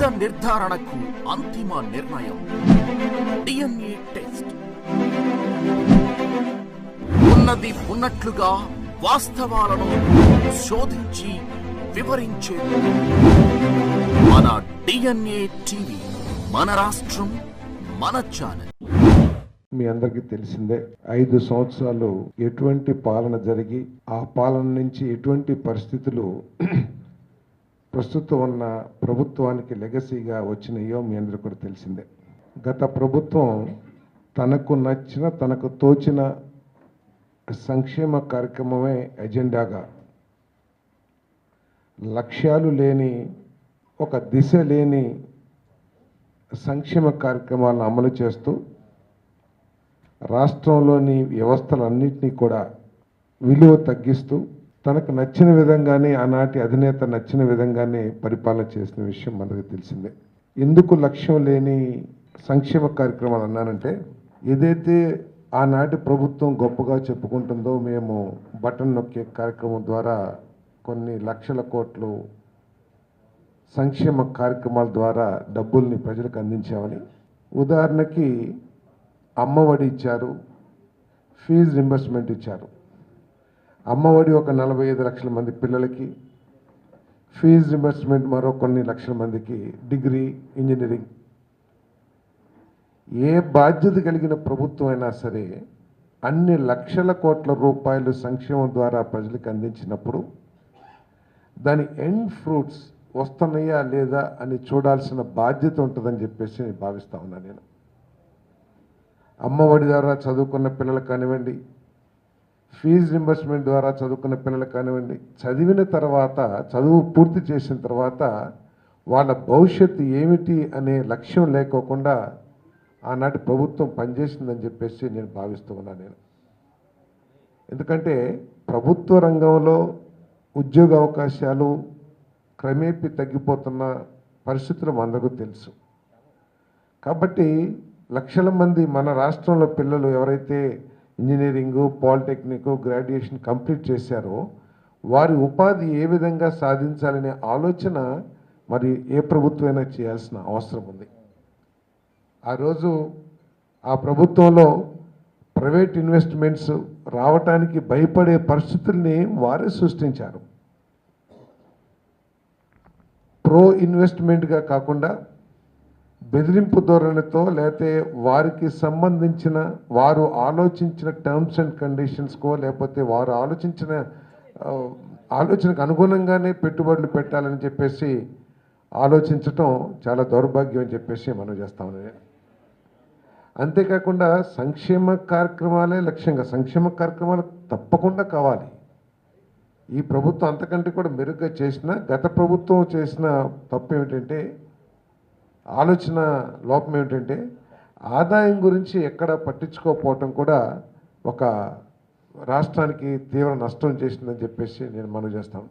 నిజ నిర్ధారణకు అంతిమ నిర్ణయం డిఎన్ఏ టెస్ట్. ఉన్నది ఉన్నట్లుగా వాస్తవాలను శోధించి వివరించేది మన డిఎన్ఏ టీవీ. మన రాష్ట్రం, మన ఛానల్. మీ అందరికీ తెలిసిందే 5 సంవత్సరాలు ఎటువంటి పాలన జరిగి ఆ పాలన నుంచి ఎటువంటి పరిస్థితులు ప్రస్తుతం ఉన్న ప్రభుత్వానికి లెగసీగా వచ్చినాయో మీ అందరికీ కూడా తెలిసిందే. గత ప్రభుత్వం తనకు నచ్చిన, తనకు తోచిన సంక్షేమ కార్యక్రమమే ఎజెండాగా, లక్ష్యాలు లేని, ఒక దిశ లేని సంక్షేమ కార్యక్రమాలను అమలు చేస్తూ రాష్ట్రంలోని వ్యవస్థలన్నింటినీ కూడా విలువ తగ్గిస్తూ తనకు నచ్చిన విధంగానే, ఆనాటి అధినేత నచ్చిన విధంగానే పరిపాలన చేసిన విషయం మనకు తెలిసిందే. ఎందుకు లక్ష్యం లేని సంక్షేమ కార్యక్రమాలు అన్నానంటే, ఏదైతే ఆనాటి ప్రభుత్వం గొప్పగా చెప్పుకుంటుందో, మేము బటన్ నొక్కే కార్యక్రమం ద్వారా కొన్ని లక్షల కోట్లు సంక్షేమ కార్యక్రమాల ద్వారా డబ్బుల్ని ప్రజలకు అందించామని, ఉదాహరణకి అమ్మఒడి ఇచ్చారు, ఫీజు రింబర్స్మెంట్ ఇచ్చారు. అమ్మఒడి ఒక 45 లక్షల మంది పిల్లలకి, ఫీజు రింబర్స్మెంట్ మరో కొన్ని లక్షల మందికి, డిగ్రీ, ఇంజనీరింగ్. ఏ బాధ్యత కలిగిన ప్రభుత్వం అయినా సరే అన్ని లక్షల కోట్ల రూపాయలు సంక్షేమం ద్వారా ప్రజలకు అందించినప్పుడు దాని ఎండ్ ఫ్రూట్స్ వస్తున్నాయా లేదా అని చూడాల్సిన బాధ్యత ఉంటుందని చెప్పేసి నేను భావిస్తా ఉన్నాను. నేను అమ్మఒడి ద్వారా చదువుకున్న పిల్లలకు కానివ్వండి, ఫీజు రింబర్స్మెంట్ ద్వారా చదువుకున్న పిల్లలకు కానివ్వండి, చదివిన తర్వాత, చదువు పూర్తి చేసిన తర్వాత వాళ్ళ భవిష్యత్తు ఏమిటి అనే లక్ష్యం లేకోకుండా ఆనాటి ప్రభుత్వం పనిచేసిందని చెప్పేసి నేను భావిస్తూ ఉన్నాను. నేను ఎందుకంటే ప్రభుత్వ రంగంలో ఉద్యోగ అవకాశాలు క్రమేపీ తగ్గిపోతున్న పరిస్థితులు మనందరికీ తెలుసు. కాబట్టి లక్షల మంది మన రాష్ట్రంలో పిల్లలు ఎవరైతే ఇంజనీరింగు, పాలిటెక్నిక్, గ్రాడ్యుయేషన్ కంప్లీట్ చేశారో వారి ఉపాధి ఏ విధంగా సాధించాలనే ఆలోచన మరి ఏ ప్రభుత్వమైనా చేయాల్సిన అవసరం ఉంది. ఆ రోజు ఆ ప్రభుత్వంలో ప్రైవేట్ ఇన్వెస్ట్మెంట్స్ రావటానికి భయపడే పరిస్థితుల్ని వారే సృష్టించారు. ప్రో ఇన్వెస్ట్మెంట్గా కాకుండా బెదిరింపు ధోరణితో, లేకపోతే వారికి సంబంధించిన, వారు ఆలోచించిన టర్మ్స్ అండ్ కండిషన్స్కో, లేకపోతే వారు ఆలోచనకు అనుగుణంగానే పెట్టుబడులు పెట్టాలని చెప్పేసి ఆలోచించటం చాలా దౌర్భాగ్యం అని చెప్పేసి మనం చేస్తామని. అంతేకాకుండా సంక్షేమ కార్యక్రమాలే లక్ష్యంగా, సంక్షేమ కార్యక్రమాలు తప్పకుండా కావాలి. ఈ ప్రభుత్వం అంతకంటే కూడా మెరుగ్గా చేసిన, గత ప్రభుత్వం చేసిన తప్పు ఏమిటంటే, ఆలోచన లోపం ఏమిటంటే, ఆదాయం గురించి ఎక్కడ పట్టించుకోకపోవటం కూడా ఒక రాష్ట్రానికి తీవ్ర నష్టం చేసిందని చెప్పేసి నేను మనవి చేస్తాను.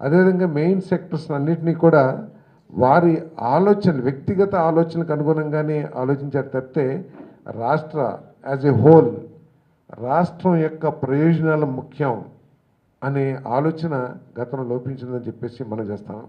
అదేవిధంగా మెయిన్ సెక్టర్స్ అన్నింటినీ కూడా వారి ఆలోచన, వ్యక్తిగత ఆలోచనకు అనుగుణంగానే ఆలోచించారు తప్పితే రాష్ట్ర యాజ్ ఏ హోల్, రాష్ట్రం యొక్క ప్రయోజనాలు ముఖ్యం అనే ఆలోచన గతంలో లోపించిందని చెప్పేసి మనం చేస్తాం.